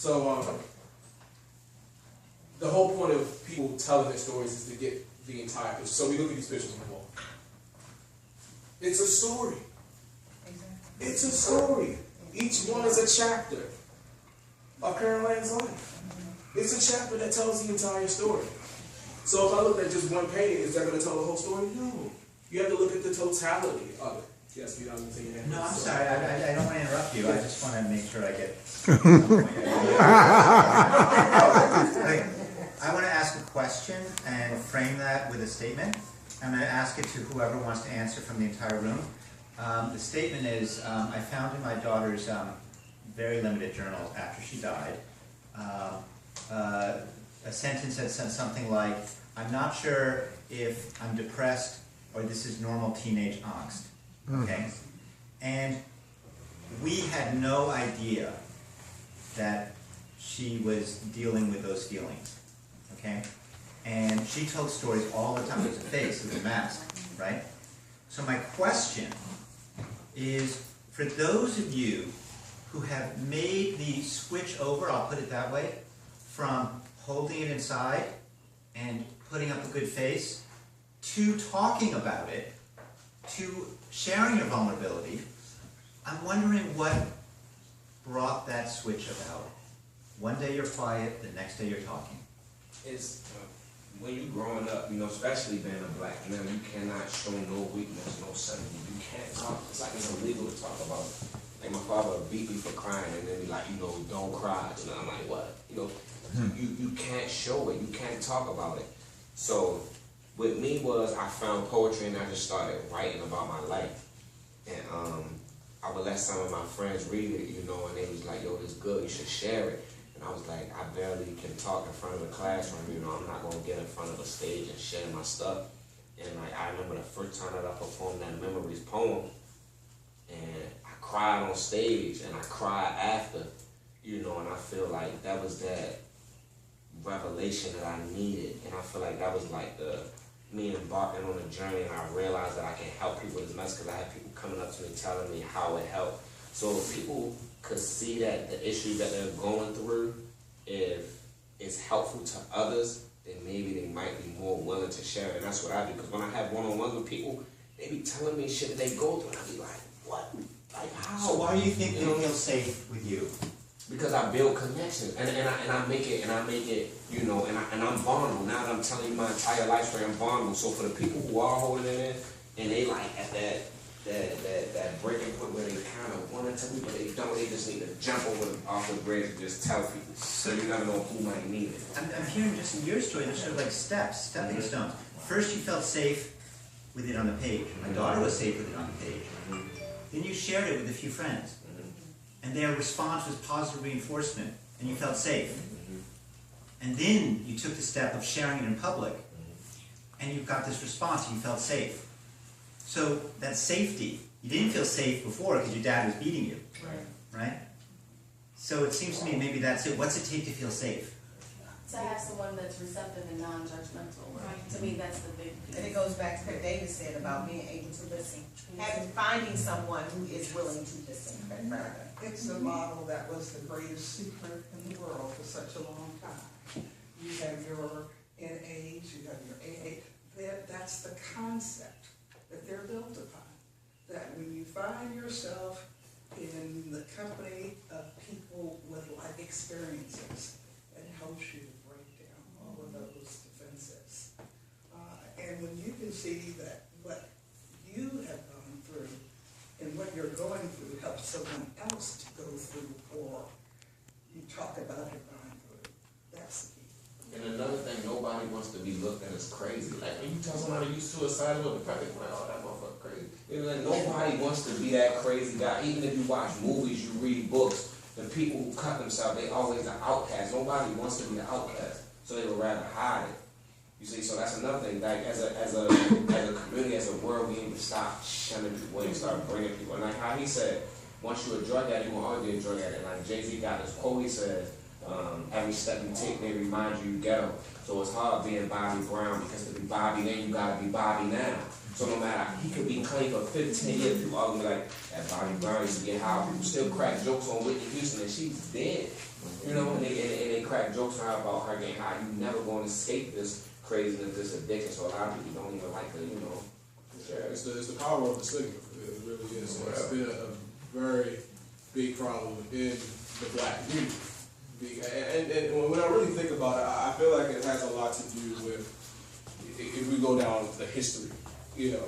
So the whole point of people telling their stories is to get the entire picture. So we look at these pictures on the wall. It's a story. Exactly. It's a story. Each one is a chapter of Caroline's life. It's a chapter that tells the entire story. So if I look at just one painting, is that going to tell the whole story? No. You have to look at the totality of it. Yes, we don't say that. No, I'm sorry. I don't want to interrupt you. I just want to make sure I get. I want to ask a question and frame that with a statement. I'm going to ask it to whoever wants to answer from the entire room. The statement is, I found in my daughter's very limited journal after she died, a sentence that said something like, I'm not sure if I'm depressed or this is normal teenage angst. Okay? And we had no idea that she was dealing with those feelings. Okay? And she told stories all the time. It was a face, it was a mask, right? So my question is, for those of you who have made the switch over, I'll put it that way, from holding it inside and putting up a good face, to talking about it, to sharing your vulnerability, I'm wondering what brought that switch about. One day you're quiet, the next day you're talking. It's when you're growing up, you know, especially being a black man, you cannot show no weakness, no sympathy. You can't talk. It's like it's illegal to talk about it. Like my father beat me for crying, and then like, you know, don't cry. And I'm like, what? You know, you can't show it. You can't talk about it. So with me was I found poetry and I just started writing about my life. And I would let some of my friends read it, you know, and they was like, yo, it's good, you should share it. And I was like, I barely can talk in front of a classroom, you know, I'm not gonna get in front of a stage and share my stuff. And like, I remember the first time that I performed that Memories poem, and I cried on stage and I cried after, you know, and I feel like that was that revelation that I needed. And I feel like that was like me embarking on a journey, and I realized that I can help people with this message because I had people coming up to me telling me how it helped. So if people could see that the issue that they're going through, if it's helpful to others, then maybe they might be more willing to share it. And that's what I do, because when I have one-on-ones with people, they be telling me shit that they go through, and I be like, what? Like, how? So why do you think they feel safe with you? Because I build connections, and I make it, you know, and I'm vulnerable. Now that I'm telling you my entire life story, I'm vulnerable. So for the people who are holding it in, and they like at that breaking point where they kind of want to tell me, but they don't, they just need to jump off the bridge and just tell people. So you never know who might need it. I'm hearing just in your story, there's sort of like stepping stones. First you felt safe with it on the page. My daughter was safe with it on the page. Then you shared it with a few friends. And their response was positive reinforcement, and you felt safe. And then you took the step of sharing it in public, and you got this response, and you felt safe. So that safety, you didn't feel safe before because your dad was beating you, right? So it seems to me maybe that's it. What's it take to feel safe? To have someone that's receptive and non-judgmental. Right. To me, that's the big piece. And it goes back to what David said about being able to listen. Finding someone who is willing to listen. It's a model that was the greatest secret in the world for such a long time. You have your NAs, you have your AA. That's the concept that they're built upon. That when you find yourself in the company of people with life experiences, it helps you to break down all of those defenses. And when you can see that what you have gone through and what you're going through helps someone else to go through, or you talk about it going through, that's the key. And another thing, nobody wants to be looked at as crazy. Like when you tell somebody you suicidal or depressed, like, oh, that motherfucker crazy. You know, like, nobody wants to be that crazy guy. Even if you watch movies, you read books, the people who cut themselves, they always the outcast. Nobody wants to be the outcast, so they would rather hide it. You see, so that's another thing. Like as a community, as a world, we need to stop shunning people and start bringing people. And like how he said, once you're a drug addict, you're gonna always be a drug addict. Like Jay-Z got this quote. He said, every step you take, they remind you ghetto. So it's hard being Bobby Brown, because to be Bobby then, you gotta be Bobby now. So no matter, he could be clean for 15 years, people are gonna be like, that Bobby Brown used to get high. People still crack jokes on Whitney Houston and she's dead. You know, and they crack jokes on her about her getting high. You never going to escape this craziness, this addiction. So a lot of people don't even like it, you know. Yeah, it's the power of the stigma. It really is. So it's been a very big problem in the black community. And when I really think about it, I feel like it has a lot to do with, if we go down the history, you know,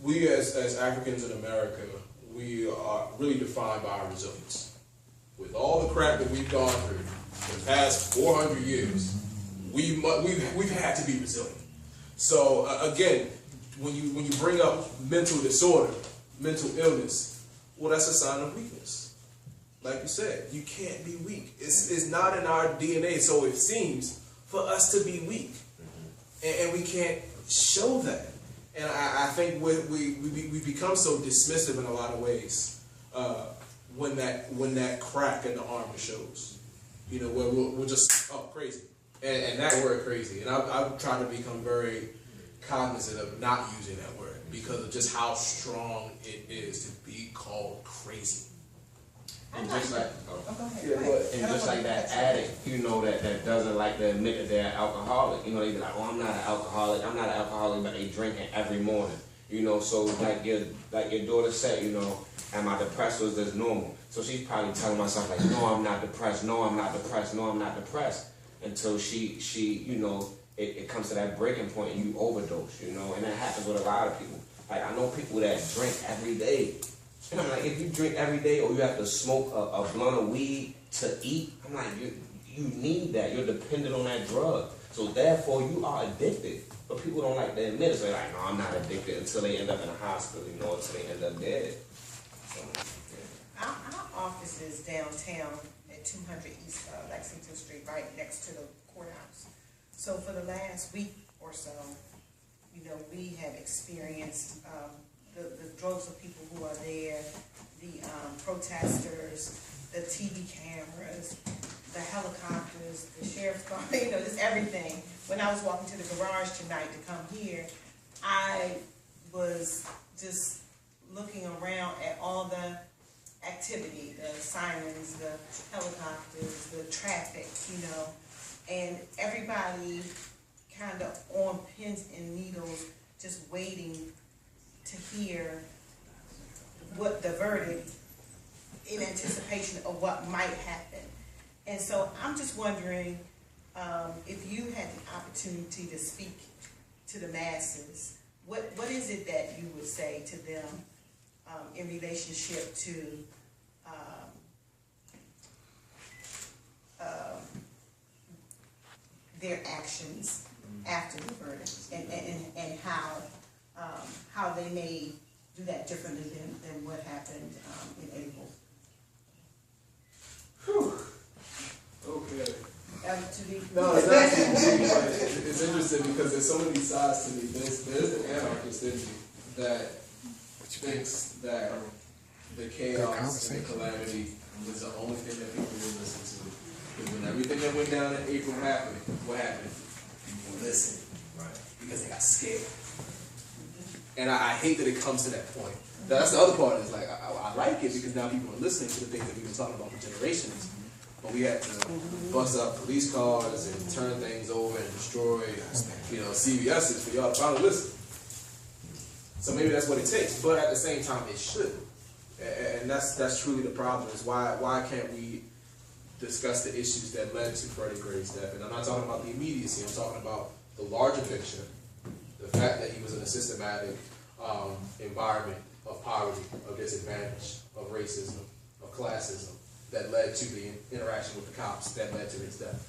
we as Africans in America, we are really defined by our resilience. With all the crap that we've gone through for the past 400 years, we've had to be resilient. So again, when you bring up mental disorder, mental illness, well, that's a sign of weakness. Like you said, you can't be weak. It's not in our DNA, so it seems, for us to be weak. And we can't show that. And I think we become so dismissive in a lot of ways when that crack in the armor shows. You know, where we're just crazy. And that word crazy. And I've tried to become very cognizant of not using that word because of just how strong it is to be called crazy. And just like, and just like that addict, you know, that doesn't like to admit that they're an alcoholic. You know, they be like, oh, I'm not an alcoholic, but they drinking every morning. You know, so like your daughter said, you know, am I depressed or is this normal? So she's probably telling herself like, no, I'm not depressed, no, I'm not depressed, no, I'm not depressed. Until she you know, it comes to that breaking point and you overdose, you know, and that happens with a lot of people. Like I know people that drink every day. And I'm like, if you drink every day or you have to smoke a blunt of weed to eat, I'm like, you need that. You're dependent on that drug. So therefore, you are addicted. But people don't like to admit it. So they're like, no, I'm not addicted until they end up in a hospital, you know, until they end up dead. So, yeah. Our office is downtown at 200 East Lexington Street, right next to the courthouse. So for the last week or so, you know, we have experienced the droves of people who are there, the protesters, the TV cameras, the helicopters, the sheriff's car, you know, just everything. When I was walking to the garage tonight to come here, I was just looking around at all the activity, the sirens, the helicopters, the traffic, you know, and everybody kind of on pins and needles, just waiting to hear what the verdict in anticipation of what might happen. And so I'm just wondering if you had the opportunity to speak to the masses, what is it that you would say to them in relationship to their actions after the verdict and how they may do that differently than what happened in April? Whew. Okay. No, it's not too deep, but it's interesting because there's so many sides to me. There's an anarchist in me that thinks that the chaos and the calamity was the only thing that people would listen to. Because when everything that went down in April happened, what happened? People listened. Right. Because they got scared. And I hate that it comes to that point. That's the other part, is like, I like it because now people are listening to the things that we've been talking about for generations. But we had to bust up police cars and turn things over and destroy, you know, CVS's for y'all to finally listen. So maybe that's what it takes. But at the same time, it should. And that's truly the problem, is why can't we discuss the issues that led to Freddie Gray's death? And I'm not talking about the immediacy. I'm talking about the larger picture. The fact that he was in a systematic environment of poverty, of disadvantage, of racism, of classism, that led to the interaction with the cops that led to his death.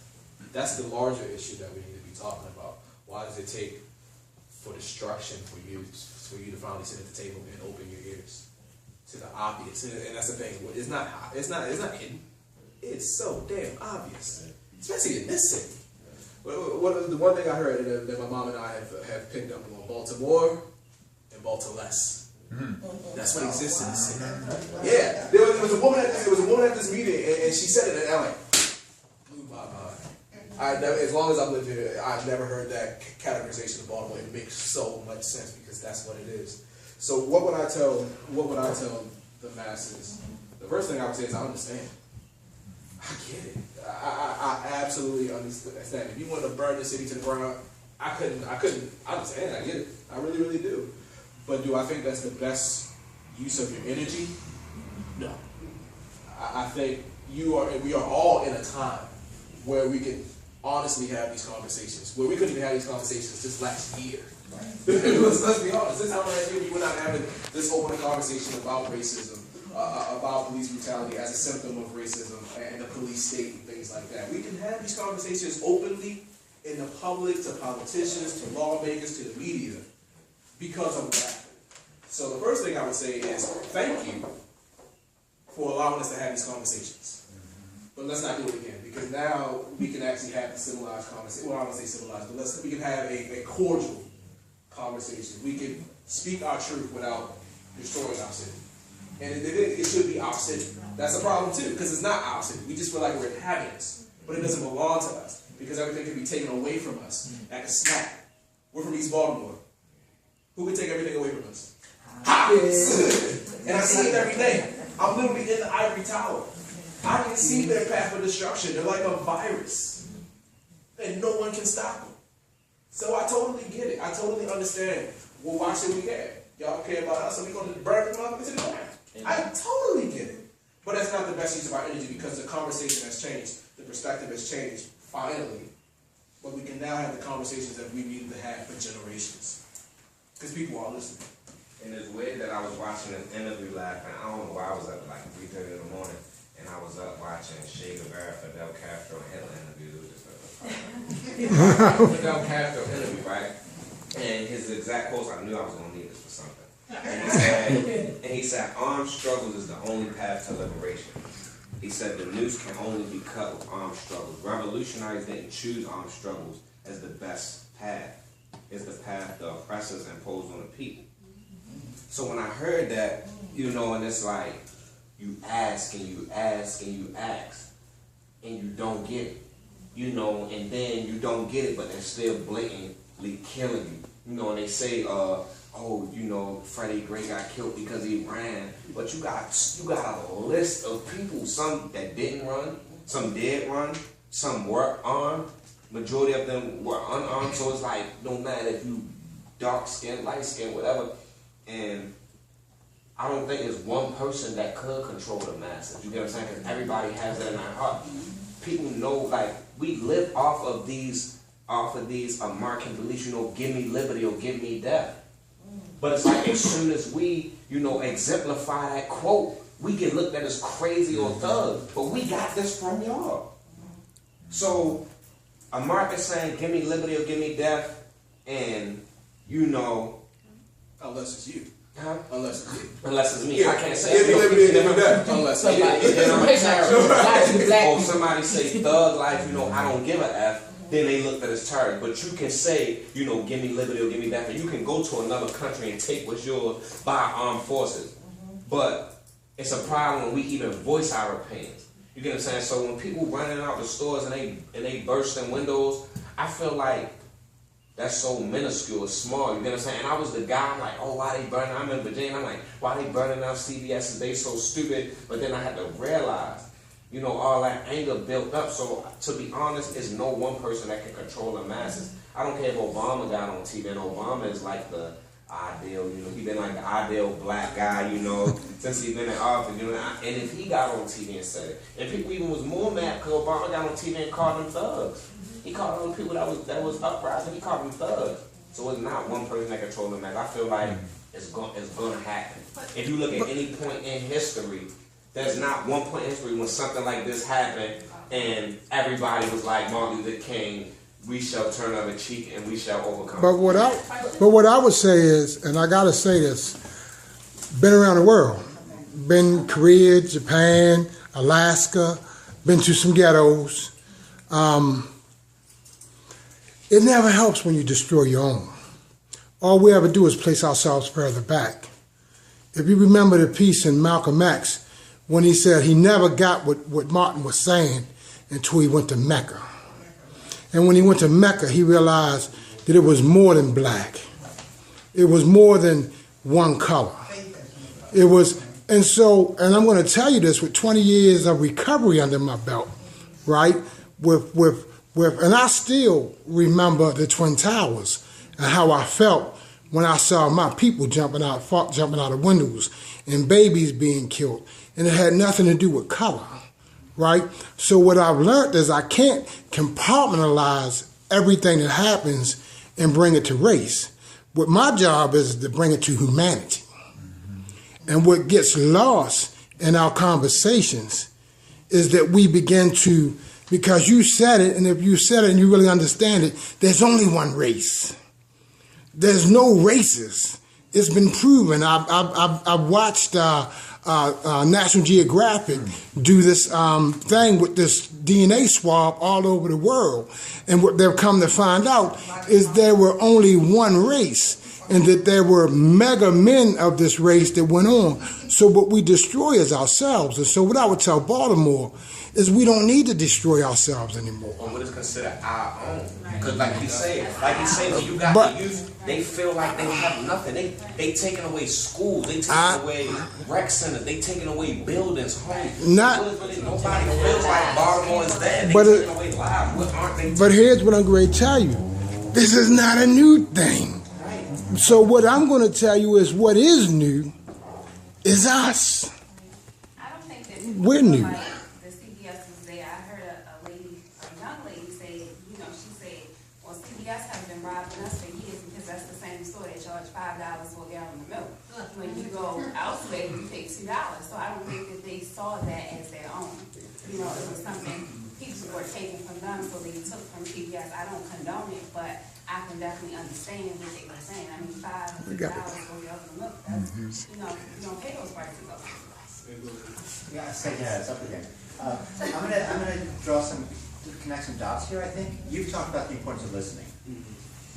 That's the larger issue that we need to be talking about. Why does it take for destruction for you to finally sit at the table and open your ears to the obvious? And that's the thing. It's not hidden. It's so damn obvious, especially in this city. The one thing I heard that my mom and I have picked up on: Baltimore and Baltimore-less. That's what exists in the city. Yeah, there was a woman at this meeting, and she said it, and I like blew my mind. As long as I've lived here, I've never heard that categorization of Baltimore. It makes so much sense because that's what it is. So what would I tell the masses? The first thing I would say is I understand. I get it. I absolutely understand. If you want to burn the city to the ground, I couldn't. I understand. I get it. I really, really do. But do I think that's the best use of your energy? No. I think we are all in a time where we can honestly have these conversations, where we couldn't even have these conversations just last year. Let's be honest. This time last year, we were not having this open conversation about racism, about police brutality as a symptom of racism and the police state and things like that. We can have these conversations openly in the public, to politicians, to lawmakers, to the media, because of that. So the first thing I would say is thank you for allowing us to have these conversations. But let's not do it again, because now we can actually have the civilized conversation. Well, I don't want to say civilized, but we can have a cordial conversation. We can speak our truth without destroying our city. And it should be our city. That's a problem too, because it's not our city. We just feel like we're inhabitants, but it doesn't belong to us, because everything can be taken away from us like a snap. We're from East Baltimore. Who can take everything away from us? And I see it every day. I'm literally in the ivory tower. I can see their path of destruction. They're like a virus. And no one can stop them. So I totally get it. I totally understand. Well, why should we care? Y'all care about us, so we're going to burn the motherfucker to the ground. I totally get it. But that's not the best use of our energy, because the conversation has changed. The perspective has changed, finally. But we can now have the conversations that we needed to have for generations. Because people are listening. And it's weird that I was watching an interview last night. I don't know why I was up at like 3:30 in the morning, and I was up watching Che Guevara, Fidel Castro, and Hitler interviews. Fidel Castro interview, right? And his exact quotes, I knew I was going to need this for something. And he said, armed struggles is the only path to liberation. He said the noose can only be cut with armed struggles. Revolutionaries didn't choose armed struggles as the best path. It's the path the oppressors imposed on the people. So when I heard that, and it's like, you ask and you ask and you ask, and you don't get it, and then you don't get it, but they're still blatantly killing you. And they say, Freddie Gray got killed because he ran, but you got a list of people, some that didn't run, some did run, some were armed, majority of them were unarmed. So it's like, no matter if you dark skin, light skin, whatever. And I don't think it's one person that could control the masses. You get what I'm saying? Because everybody has that in their heart. People know, like, we live off of these American beliefs, give me liberty or give me death. But it's like, as soon as we, exemplify that quote, we get looked at as crazy or thugs. But we got this from y'all. So America saying, give me liberty or give me death, and unless it's you. Huh? Unless it's you. Unless it's me. Yeah. I can't say give me liberty or give me death. Unless it's or somebody say thug life, I don't give a F, then they looked at as terror. But you can say, give me liberty or give me death, and you can go to another country and take what's yours by armed forces. But it's a problem when we even voice our opinions. You get what I'm saying? So when people running out the stores and they bursting windows, I feel like that's so minuscule, small. You get what I'm saying? And I was the guy, I'm like, why they burning? I'm in Virginia. I'm like, why they burning out CVS? They so stupid. But then I had to realize, all that anger built up. So to be honest, it's no one person that can control the masses. I don't care if Obama got on TV, and Obama is like the ideal, he been like the ideal black guy, since he been in office, and if he got on TV and said it, and people even was more mad because Obama got on TV and called them thugs. He called on people that was uprising, he called them thugs. So it's not one person that controls the mass. I feel like it's gonna happen. If you look at any point in history, there's not one point in history when something like this happened and everybody was like Martin Luther King, we shall turn other cheek and we shall overcome. But what I would say is, and I gotta say this, been around the world, been Korea, Japan, Alaska, been to some ghettos. It never helps when you destroy your own. All we ever do is place ourselves further back. If you remember the piece in Malcolm X, when he said he never got what Martin was saying until he went to Mecca. And when he went to Mecca, he realized that it was more than black. It was more than one color. It was, and I'm going to tell you this with 20 years of recovery under my belt, right? And I still remember the Twin Towers and how I felt when I saw my people jumping out of windows and babies being killed. And it had nothing to do with color, right? So what I've learned is I can't compartmentalize everything that happens and bring it to race. What my job is to bring it to humanity. And what gets lost in our conversations is that we begin to, because you said it, and if you said it and you really understand it, there's only one race. There's no races. It's been proven. I've watched National Geographic do this thing with this DNA swab all over the world. And what they've come to find out is there were only one race, and that there were mega men of this race that went on. So what we destroy is ourselves. And so what I would tell Baltimore is we don't need to destroy ourselves anymore. Or what is considered our own. Because like you say, when you got the youth, they feel like they have nothing. They taking away schools, they taking away rec centers, they taking away buildings, homes. Nobody feels like Baltimore is there. They taking away lives. What aren't they? But here's what I'm going to tell you. This is not a new thing. So what I'm going to tell you is what is new is us. I don't think that we're new. Like the CBS was there. I heard a young lady say, she said, well, CBS has been robbing us for years because that's the same store they charge $5 for a gallon of milk. When you go elsewhere, you pay $2. So I don't think that they saw that as their own. It was something people were taking from them, so they took from CBS. I don't condone it, but I can definitely understand what they were saying. I mean, $5 for a gallon of milk, that's, you don't pay those prices up. Yeah, it's up again. I'm gonna connect some dots here. I think you've talked about the importance of listening,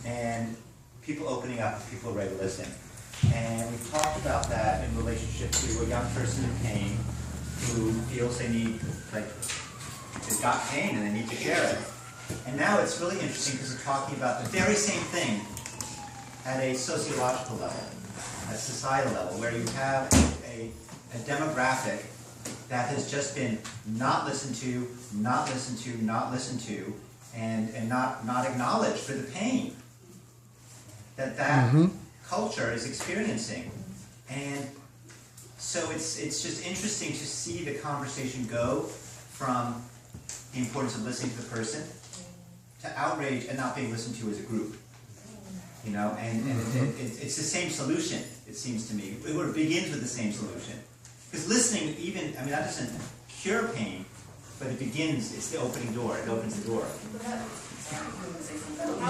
and people opening up, people ready to listen. And we've talked about that in relationship to a young person in pain who feels they need, they've got pain and they need to share it. And now it's really interesting because we're talking about the very same thing at a sociological level, at a societal level, where you have a demographic that has just been not listened to, and not acknowledged for the pain that culture is experiencing. And so it's just interesting to see the conversation go from the importance of listening to the person to outrage and not being listened to as a group. It's the same solution, it seems to me. It begins with the same solution. Because listening, that doesn't cure pain, but it begins, it's the opening door, it opens the door.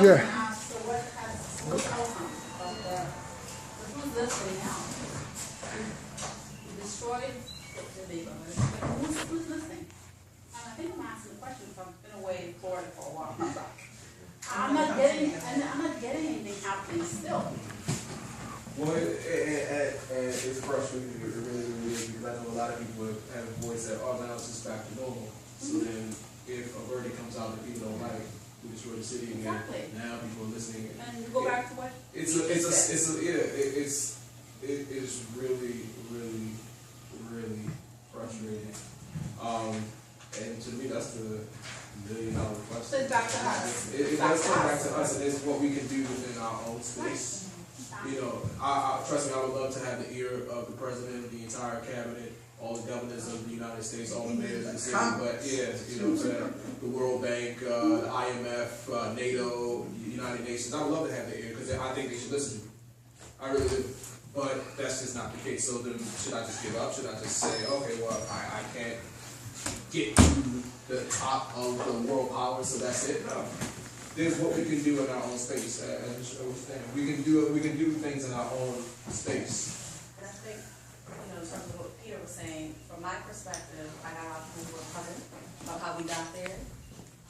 Yeah. So what's outcome of who's listening now? You destroyed the big one. Who's listening? And I think I'm asking the question from, in a way, Florida for a while. I'm not getting anything happening still. Well, and it's frustrating. It really is, because I know a lot of people have voiced that, now it's just back to normal. So then, if a verdict comes out that people don't like, we destroy the city again. Exactly. Now people are listening. And go back to what? It's really, really, really frustrating. And to me, that's the $1 million question. So it's back to us. It does come back to us, and it's what we can do within our own space. I trust me, I would love to have the ear of the president, the entire cabinet, all the governors of the United States, all the mayors of the city, but what I'm saying, the World Bank, the IMF, NATO, the United Nations. I would love to have the ear, because I think they should listen to me. I really do. But that's just not the case. So then, should I just give up? Should I just say, okay, well, I can't get to the top of the world power, so that's it? No. There's what we can do in our own space. We can do things in our own space. And I think, in terms of what Peter was saying, from my perspective, I got a lot of people who are puzzled about how we got there.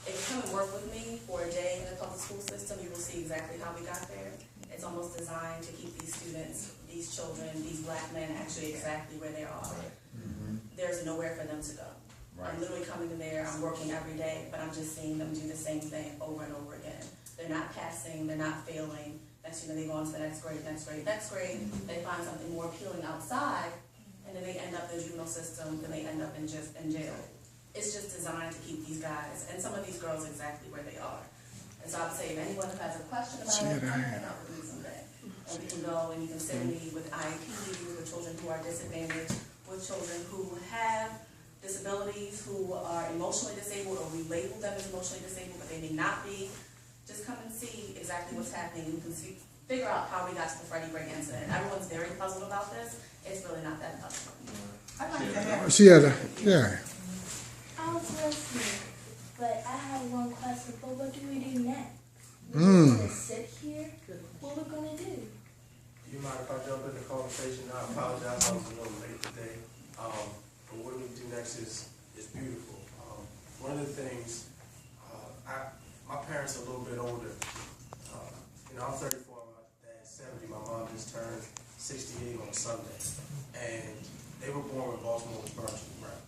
If you come and work with me for a day in the public school system, you will see exactly how we got there. It's almost designed to keep these students, these children, these black men actually exactly where they are. There's nowhere for them to go. Right. I'm literally coming in there, I'm working every day, but I'm just seeing them do the same thing over and over again. They're not passing, they're not failing. Next, they go on to the next grade. They find something more appealing outside, and then they end up in the juvenile system, then they end up in jail. It's just designed to keep these guys, and some of these girls exactly where they are. And so I would say, if anyone who has a question about it, come hang out with me someday. And we can go and you can send me with IEPs, with children who are disadvantaged, with children who have disabilities, who are emotionally disabled, or we label them as emotionally disabled, but they may not be. Just come and see exactly what's happening. You can figure out how we got to the Freddie Gray incident. Everyone's very puzzled about this. It's really not that puzzling. I'd like to have. Yeah. I was listening, but I have one question. But what do we do next? We're Mm. gonna sit here. What we're gonna do? Do you mind if I jump in the conversation? I apologize, I was a little late today. But what we do next is beautiful. One of the things, my parents are a little bit older. I'm 34, my dad's 70, my mom just turned 68 on Sunday. And they were born when Baltimore was burnt to the ground.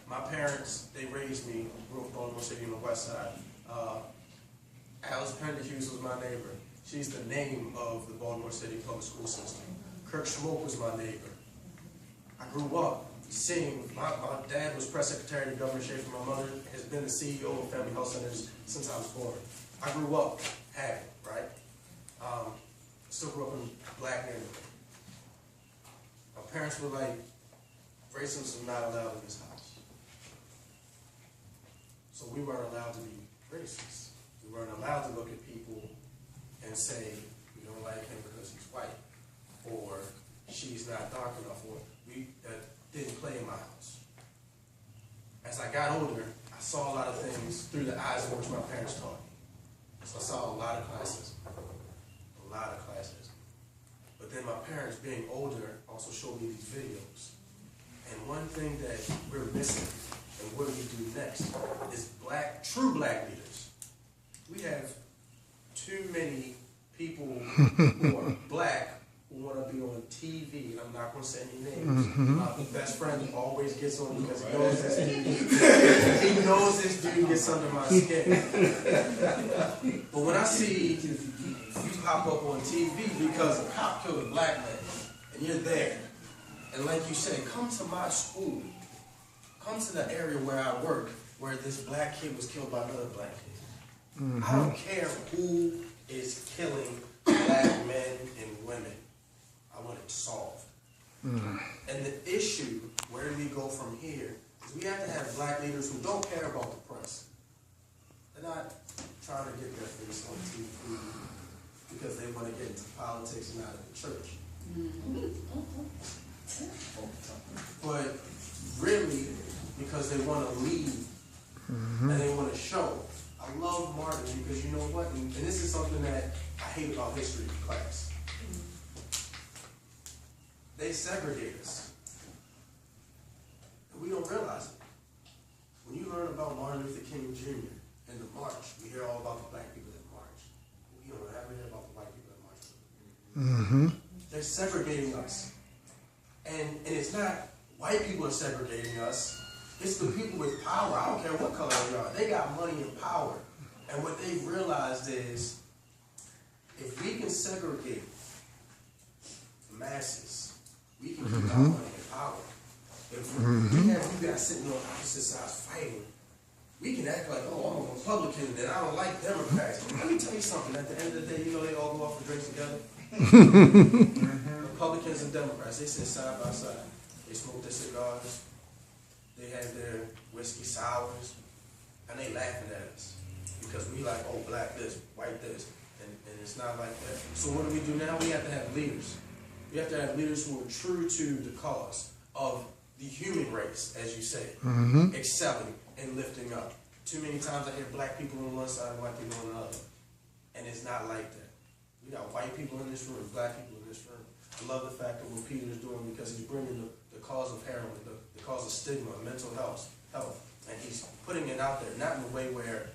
My parents, they raised me, grew up in Baltimore City on the west side. Alice Pender Hughes was my neighbor. She's the name of the Baltimore City public school system. Kirk Schmoke was my neighbor. I grew up seeing, my dad was press secretary to Governor Schaefer. My mother has been the CEO of Family Health Centers since I was born. I grew up having, right? Still grew up in a black neighborhood. My parents were like, racism is not allowed in this house. So we weren't allowed to be racist. We weren't allowed to look at people and say, we don't like him because he's white, or she's not dark enough, or that didn't play in my house. As I got older, I saw a lot of things through the eyes in which my parents taught me. So I saw a lot of classes. But then my parents, being older, also showed me these videos. And one thing that we're missing, and what do we do next, is true black leaders. We have too many people who are black who want to be on TV, and I'm not going to say any names. My best friend always gets on because he knows this dude. He knows this dude gets under my skin. But when I see you pop up on TV because a cop killed a black man, and you're there, and like you said, come to my school, come to the area where I work, where this black kid was killed by another black kid. I don't care who is killing black men and women. I want it solved. And the issue, where do we go from here, is we have to have black leaders who don't care about the press. They're not trying to get their face on TV because they want to get into politics and out of the church. But really, because they want to lead and they want to show. I love Martin because you know what, and this is something that I hate about history class. They segregate us. And we don't realize it. When you learn about Martin Luther King Jr. and the march, we hear all about the black people that march. We don't ever hear about the white people that march. They're segregating us. And it's not white people are segregating us. It's the people with power. I don't care what color they are. They got money and power. And what they've realized is, if we can segregate the masses, we can keep our money and power. If we have you guys sitting on opposite sides fighting, we can act like, oh, I'm a Republican and I don't like Democrats. Let me tell you something. At the end of the day, you know they all go out for drinks together. Republicans and Democrats, they sit side by side. They smoke their cigars. They have their whiskey sours, and they laughing at us because we like, oh, black this, white this, and it's not like that. So what do we do now? We have to have leaders. We have to have leaders who are true to the cause of the human race, as you say, excelling and lifting up. Too many times I hear black people on one side and white people on the other, and it's not like that. We got white people in this room, black people in this room. I love the fact that what Peter is doing because he's bringing the cause of heroin, the cause of stigma, mental health, and he's putting it out there, not in a way where,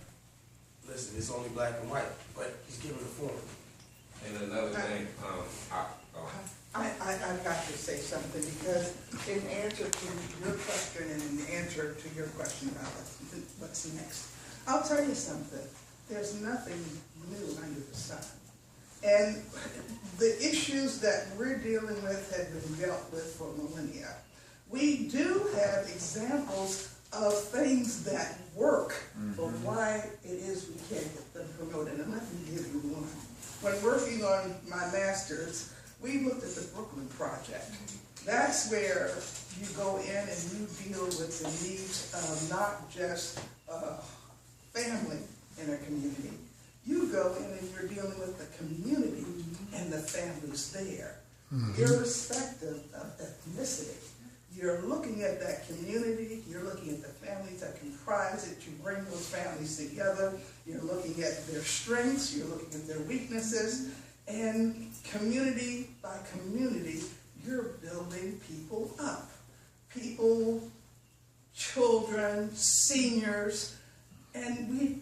listen, it's only black and white, but he's giving a form. And another thing, I've got to say something, because in answer to your question and in answer to your question about what's next, I'll tell you something. There's nothing new under the sun. And the issues that we're dealing with have been dealt with for millennia. We do have examples of things that work, but why it is we can't get them promoted. And let me give you one. When working on my master's, we looked at the Brooklyn Project. That's where you go in and you deal with the needs of not just family in a community. You go in and you're dealing with the community and the families there, irrespective of ethnicity. You're looking at that community, you're looking at the families that comprise it, you bring those families together, you're looking at their strengths, you're looking at their weaknesses, and community by community, you're building people up. People, children, seniors, and we've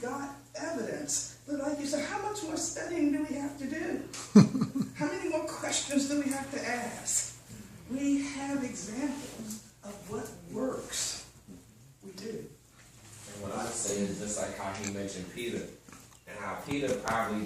got evidence. But like you said, how much more studying do we have to do? How many more questions do we have to ask? We have examples of what works. We do. And what I say is just like how he mentioned Peter, and how Peter probably